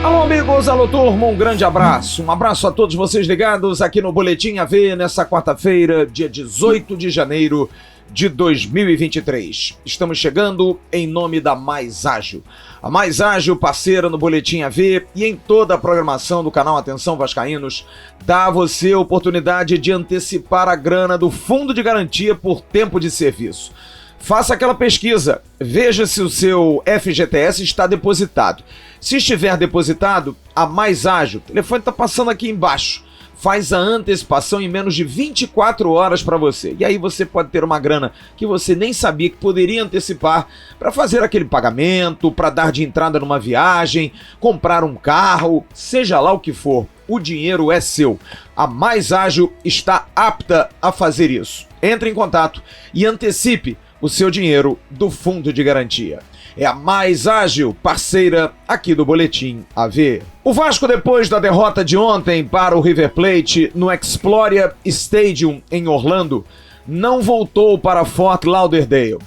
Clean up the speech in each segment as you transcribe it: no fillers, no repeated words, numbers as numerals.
Alô amigos, alô turma, um grande abraço. Um abraço a todos vocês ligados aqui no Boletim AV nessa quarta-feira, dia 18 de janeiro de 2023. Estamos chegando em nome da Mais Ágil. A Mais Ágil, parceira no Boletim AV e em toda a programação do canal Atenção Vascaínos, dá a você a oportunidade de antecipar a grana do Fundo de Garantia por tempo de serviço. Faça aquela pesquisa, veja se o seu FGTS está depositado. Se estiver depositado, a Mais Ágil, o telefone está passando aqui embaixo, faz a antecipação em menos de 24 horas para você. E aí você pode ter uma grana que você nem sabia que poderia antecipar para fazer aquele pagamento, para dar de entrada numa viagem, comprar um carro, seja lá o que for. O dinheiro é seu. A Mais Ágil está apta a fazer isso. Entre em contato e antecipe o seu dinheiro do Fundo de Garantia. É a Mais Ágil, parceira aqui do Boletim AV. O Vasco, depois da derrota de ontem para o River Plate no Exploria Stadium em Orlando, não voltou para Fort Lauderdale.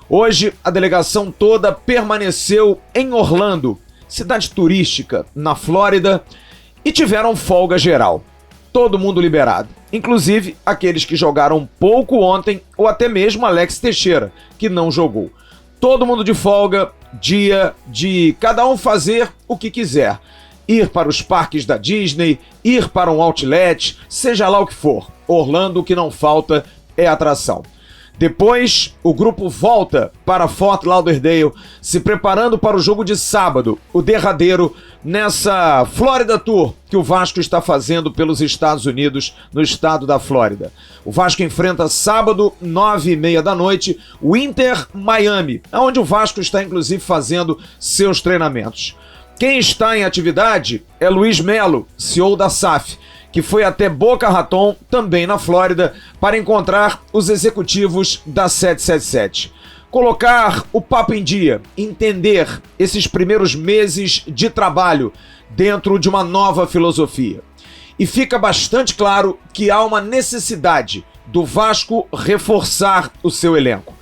Hoje, a delegação toda permaneceu em Orlando, cidade turística na Flórida, e tiveram folga geral. Todo mundo liberado, inclusive aqueles que jogaram pouco ontem ou até mesmo Alex Teixeira, que não jogou. Todo mundo de folga, dia de cada um fazer o que quiser. Ir para os parques da Disney, ir para um outlet, seja lá o que for. Orlando, o que não falta é atração. Depois, o grupo volta para Fort Lauderdale, se preparando para o jogo de sábado, o derradeiro, nessa Florida Tour que o Vasco está fazendo pelos Estados Unidos, no estado da Flórida. O Vasco enfrenta sábado, 9h30 da noite, o Inter Miami, onde o Vasco está inclusive fazendo seus treinamentos. Quem está em atividade é Luiz Melo, CEO da SAF, que foi até Boca Raton, também na Flórida, para encontrar os executivos da 777. Colocar o papo em dia, entender esses primeiros meses de trabalho dentro de uma nova filosofia. E fica bastante claro que há uma necessidade do Vasco reforçar o seu elenco.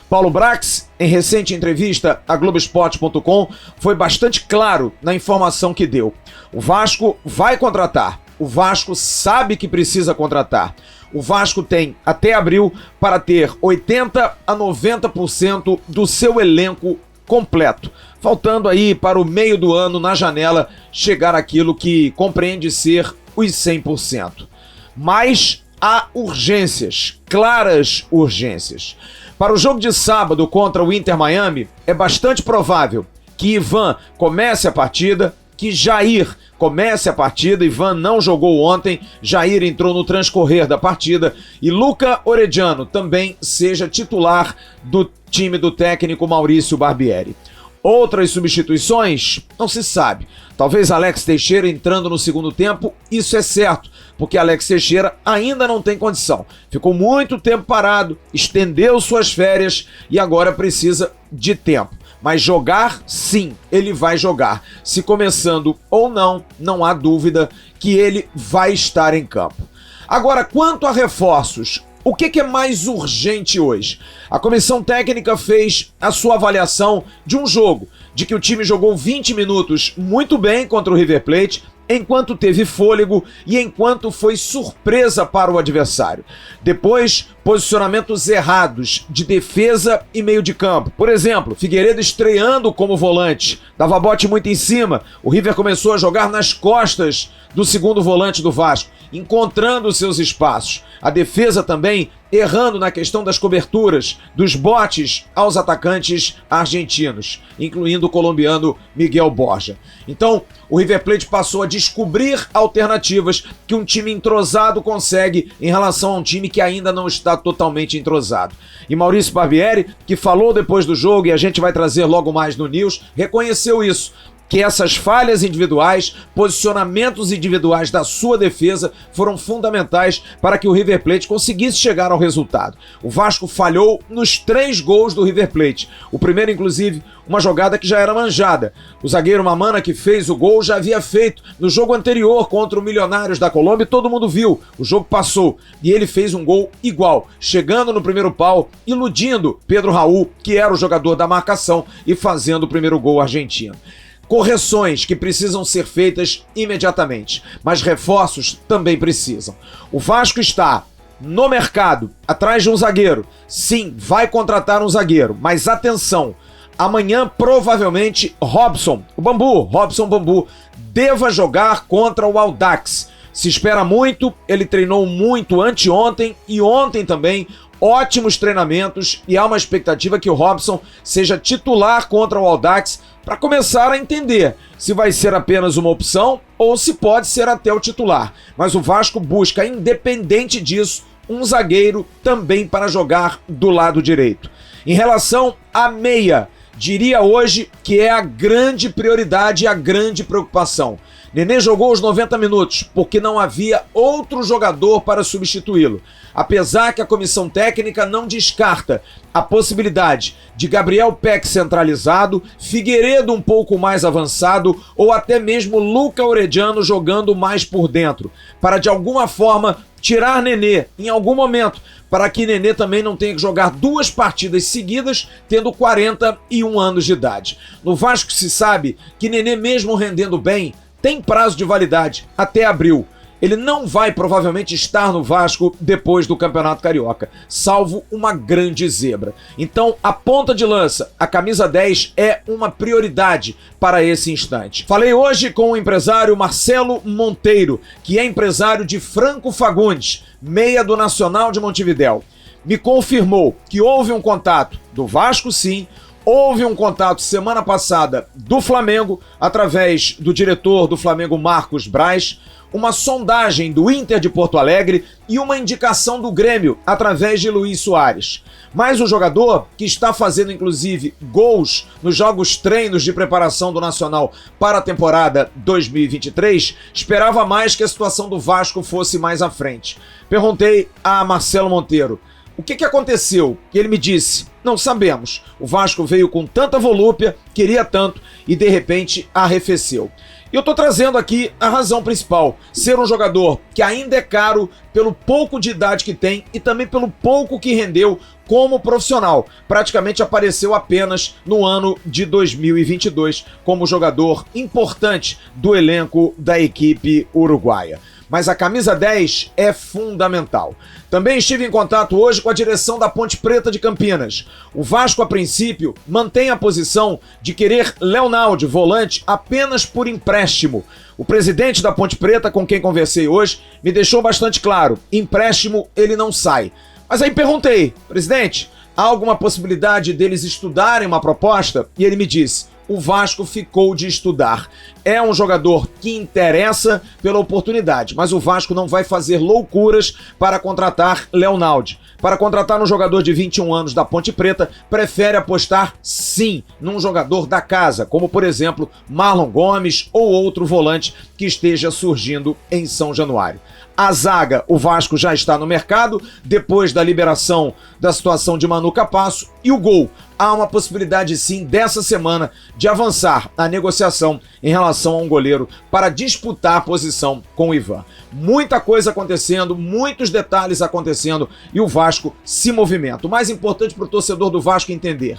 Paulo Brax, em recente entrevista à Globoesporte.com, foi bastante claro na informação que deu. O Vasco vai contratar. O Vasco sabe que precisa contratar. O Vasco tem até abril para ter 80% a 90% do seu elenco completo. Faltando aí para o meio do ano, na janela, chegar àquilo que compreende ser os 100%. Mas há urgências, claras urgências. Para o jogo de sábado contra o Inter Miami, é bastante provável que Ivan comece a partida, que Jair comece a partida. Ivan não jogou ontem, Jair entrou no transcorrer da partida e Luca Orediano também seja titular do time do técnico Maurício Barbieri. Outras substituições? Não se sabe. Talvez Alex Teixeira entrando no segundo tempo, isso é certo, porque Alex Teixeira ainda não tem condição. Ficou muito tempo parado, estendeu suas férias e agora precisa de tempo. Mas jogar, sim, ele vai jogar. Se começando ou não, não há dúvida que ele vai estar em campo. Agora, quanto a reforços, o que é mais urgente hoje? A comissão técnica fez a sua avaliação de um jogo, de que o time jogou 20 minutos muito bem contra o River Plate, enquanto teve fôlego e enquanto foi surpresa para o adversário. Depois, posicionamentos errados de defesa e meio de campo. Por exemplo, Figueiredo estreando como volante, dava bote muito em cima, o River começou a jogar nas costas do segundo volante do Vasco, encontrando seus espaços. A defesa também errando na questão das coberturas, dos botes aos atacantes argentinos, incluindo o colombiano Miguel Borja. Então, o River Plate passou a descobrir alternativas que um time entrosado consegue em relação a um time que ainda não está totalmente entrosado. E Maurício Barbieri, que falou depois do jogo, e a gente vai trazer logo mais no News, reconheceu isso, que essas falhas individuais, posicionamentos individuais da sua defesa foram fundamentais para que o River Plate conseguisse chegar ao resultado. O Vasco falhou nos 3 gols do River Plate. O primeiro, inclusive, uma jogada que já era manjada. O zagueiro Mamana, que fez o gol, já havia feito no jogo anterior contra o Milionários da Colômbia e todo mundo viu. O jogo passou e ele fez um gol igual, chegando no primeiro pau, iludindo Pedro Raul, que era o jogador da marcação, e fazendo o primeiro gol argentino. Correções que precisam ser feitas imediatamente, mas reforços também precisam. O Vasco está no mercado, atrás de um zagueiro. Sim, vai contratar um zagueiro, mas atenção, amanhã provavelmente Robson Bambu, deva jogar contra o Audax. Se espera muito, ele treinou muito anteontem e ontem também, ótimos treinamentos, e há uma expectativa que o Robson seja titular contra o Audax para começar a entender se vai ser apenas uma opção ou se pode ser até o titular. Mas o Vasco busca, independente disso, um zagueiro também para jogar do lado direito. Em relação à meia, diria hoje que é a grande prioridade e a grande preocupação. Nenê jogou os 90 minutos porque não havia outro jogador para substituí-lo. Apesar que a comissão técnica não descarta a possibilidade de Gabriel Peck centralizado, Figueiredo um pouco mais avançado ou até mesmo Luca Orediano jogando mais por dentro, para de alguma forma tirar Nenê em algum momento, para que Nenê também não tenha que jogar 2 partidas seguidas, tendo 41 anos de idade. No Vasco se sabe que Nenê, mesmo rendendo bem, tem prazo de validade até abril. Ele não vai provavelmente estar no Vasco depois do Campeonato Carioca, salvo uma grande zebra. Então, a ponta de lança, a camisa 10, é uma prioridade para esse instante. Falei hoje com o empresário Marcelo Monteiro, que é empresário de Franco Fagundes, meia do Nacional de Montevidéu. Me confirmou que houve um contato do Vasco, sim. Houve um contato semana passada do Flamengo, através do diretor do Flamengo, Marcos Braz, uma sondagem do Inter de Porto Alegre e uma indicação do Grêmio, através de Luiz Soares. Mas o jogador, que está fazendo inclusive gols nos jogos treinos de preparação do Nacional para a temporada 2023, esperava mais que a situação do Vasco fosse mais à frente. Perguntei a Marcelo Monteiro: o que aconteceu? E ele me disse: não sabemos. O Vasco veio com tanta volúpia, queria tanto e de repente arrefeceu. E eu estou trazendo aqui a razão principal: ser um jogador que ainda é caro pelo pouco de idade que tem e também pelo pouco que rendeu como profissional. Praticamente apareceu apenas no ano de 2022 como jogador importante do elenco da equipe uruguaia. Mas a camisa 10 é fundamental. Também estive em contato hoje com a direção da Ponte Preta de Campinas. O Vasco, a princípio, mantém a posição de querer Leonaldo, volante, apenas por empréstimo. O presidente da Ponte Preta, com quem conversei hoje, me deixou bastante claro: empréstimo ele não sai. Mas aí perguntei: presidente, há alguma possibilidade deles estudarem uma proposta? E ele me disse: o Vasco ficou de estudar. É um jogador que interessa pela oportunidade, mas o Vasco não vai fazer loucuras para contratar Leonaldo. Para contratar um jogador de 21 anos da Ponte Preta, prefere apostar sim num jogador da casa, como por exemplo Marlon Gomes ou outro volante que esteja surgindo em São Januário. A zaga, o Vasco já está no mercado, depois da liberação da situação de Manu Capasso, e o gol. Há uma possibilidade sim dessa semana de avançar a negociação em relação a um goleiro para disputar a posição com o Ivan. Muita coisa acontecendo, muitos detalhes acontecendo e o Vasco se movimenta. O mais importante para o torcedor do Vasco entender: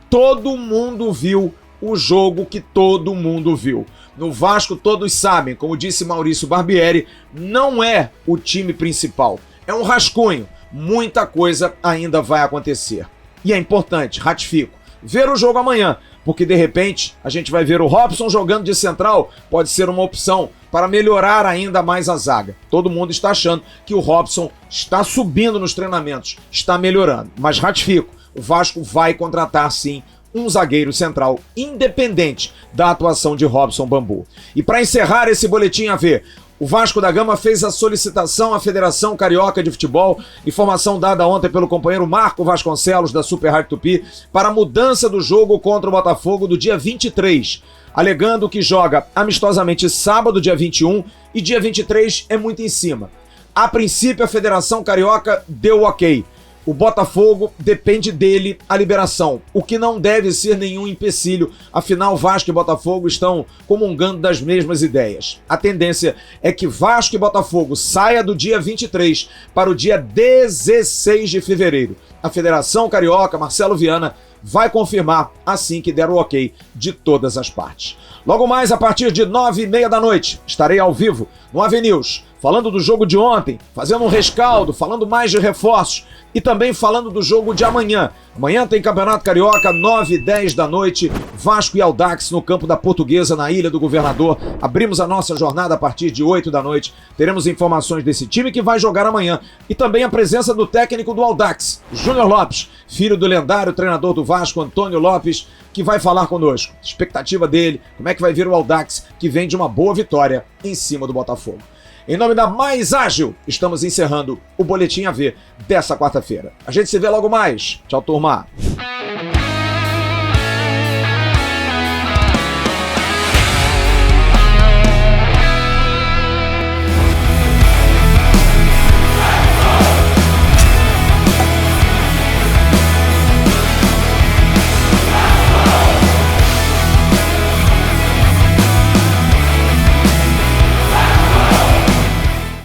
todo mundo viu o jogo que todo mundo viu. No Vasco todos sabem, como disse Maurício Barbieri, não é o time principal, é um rascunho. Muita coisa ainda vai acontecer. E é importante, ratifico, ver o jogo amanhã, porque de repente a gente vai ver o Robson jogando de central, pode ser uma opção para melhorar ainda mais a zaga. Todo mundo está achando que o Robson está subindo nos treinamentos, está melhorando, mas ratifico, o Vasco vai contratar sim um zagueiro central, independente da atuação de Robson Bambu. E para encerrar esse boletim AV, O Vasco da Gama fez a solicitação à Federação Carioca de Futebol, informação dada ontem pelo companheiro Marco Vasconcelos, da Super Rádio Tupi, para a mudança do jogo contra o Botafogo do dia 23, alegando que joga amistosamente sábado, dia 21, e dia 23 é muito em cima. A princípio, a Federação Carioca deu ok. O Botafogo depende dele a liberação, o que não deve ser nenhum empecilho, afinal Vasco e Botafogo estão comungando das mesmas ideias. A tendência é que Vasco e Botafogo saia do dia 23 para o dia 16 de fevereiro. A Federação Carioca, Marcelo Viana, vai confirmar assim que der o ok de todas as partes. Logo mais, a partir de 9h30 da noite, estarei ao vivo no Avenews, falando do jogo de ontem, fazendo um rescaldo, falando mais de reforços e também falando do jogo de amanhã. Amanhã tem Campeonato Carioca, 9h10 da noite, Vasco e Audax no campo da Portuguesa, na Ilha do Governador. Abrimos a nossa jornada a partir de 8 da noite. Teremos informações desse time que vai jogar amanhã e também a presença do técnico do Audax, Júnior Lopes, filho do lendário treinador do Vasco, Antônio Lopes, que vai falar conosco. Expectativa dele, como é que vai vir o Audax, que vem de uma boa vitória em cima do Botafogo. Em nome da Mais Ágil, estamos encerrando o Boletim AV dessa quarta-feira. A gente se vê logo mais. Tchau, turma.